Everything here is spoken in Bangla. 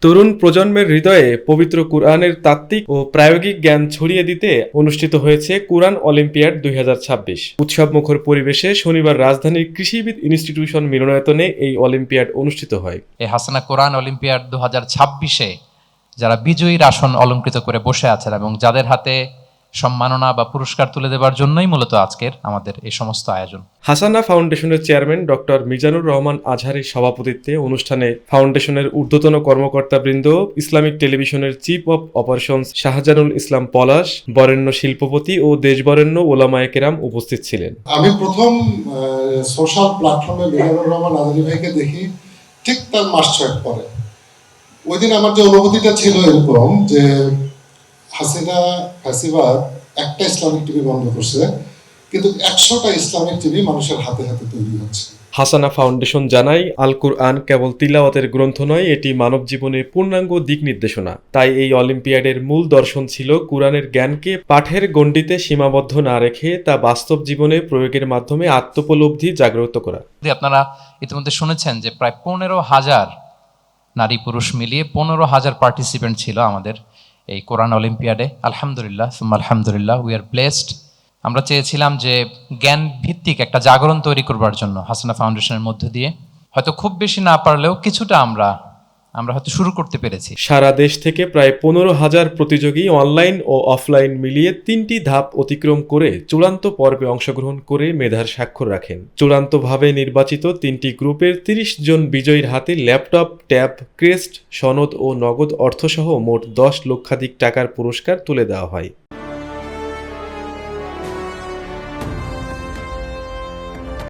তরুণ প্রজন্মের হৃদয়ে পবিত্র কুরআনের তাত্ত্বিক ও প্রায়োগিক জ্ঞান ছড়িয়ে দিতে অনুষ্ঠিত হয়েছে কুরআন অলিম্পিয়াড ২০২৬। উৎসবমুখর পরিবেশে শনিবার রাজধানীর কৃষিবিদ ইনস্টিটিউশন মিলনায়তনে এই অলিম্পিয়াড অনুষ্ঠিত হয়। এই হাসানা কোরআন অলিম্পিয়াড ২০২৬-এ যারা বিজয়ীর আসন অলঙ্কৃত করে বসে আছেন এবং যাদের হাতে সম্মাননা বা পুরস্কার তুলে দেবার জন্যই মূলত আজকের আমাদের এই সমস্ত আয়োজন। হাসানা ফাউন্ডেশনের চেয়ারম্যান ডক্টর মিজানুর রহমান আজহারের সভাপতিত্বে অনুষ্ঠানে ফাউন্ডেশনের ঊর্ধ্বতন কর্মকর্তাবৃন্দ, ইসলামিক টেলিভিশনের চিফ অব অপারেশনস শাহজানুল ইসলাম পলাশ, বরেণ্য শিল্পপতি ও দেশবরেণ্য ওলামায়ে কেরাম উপস্থিত ছিলেন। আমি প্রথম সোশ্যাল প্ল্যাটফর্মে মিজানুর রহমান আজহারি ভাইকে দেখি ঠিক তার মাস ছয়েক পরে। ওই দিন আমার যে অনুভূতিটা ছিল এরকম যে হাসিনা ফ্যাসিবাদ একটা ইসলামিক টিভি বন্ধ করছে, কিন্তু ১০০টা ইসলামিক টিভি মানুষের হাতে হাতে তৈরি হচ্ছে। হাসানা ফাউন্ডেশন জানায়, আল কুরআন কেবল তিলাওয়াতের গ্রন্থ নয়, এটি মানব জীবনের পূর্ণাঙ্গ দিক নির্দেশনা। তাই এই অলিম্পিয়াডের মূল দর্শন ছিল কুরআনের জ্ঞানকে পাঠের গণ্ডিতে সীমাবদ্ধ না রেখে তা বাস্তব জীবনে প্রয়োগের মাধ্যমে আত্মোপলব্ধি জাগ্রত করা। আপনারা ইতিমধ্যে শুনেছেন যে প্রায় ১৫,০০০ নারী পুরুষ মিলিয়ে ১৫,০০০ পার্টিসিপেন্ট ছিল আমাদের এই কোরআন অলিম্পিয়াডে। আলহামদুলিল্লাহ, আলহামদুলিল্লাহ, উই আর ব্লেসড। আমরা চেয়েছিলাম যে জ্ঞান ভিত্তিক একটা জাগরণ তৈরি করবার জন্য হাসানা ফাউন্ডেশনের মধ্য দিয়ে হয়তো খুব বেশি না পারলেও কিছুটা আমরা হয়তো শুরু করতে পেরেছি। সারা দেশ থেকে প্রায় ১৫,০০০ প্রতিযোগী অনলাইন ও অফলাইন মিলিয়ে ৩টি ধাপ অতিক্রম করে চূড়ান্ত পর্বে অংশগ্রহণ করে মেধার স্বাক্ষর রাখেন। চূড়ান্তভাবে নির্বাচিত ৩টি গ্রুপের ৩০ জন বিজয়ীর হাতে ল্যাপটপ, ট্যাব, ক্রেস্ট, সনদ ও নগদ অর্থসহ মোট ১০ লক্ষাধিক টাকার পুরস্কার তুলে দেওয়া হয়।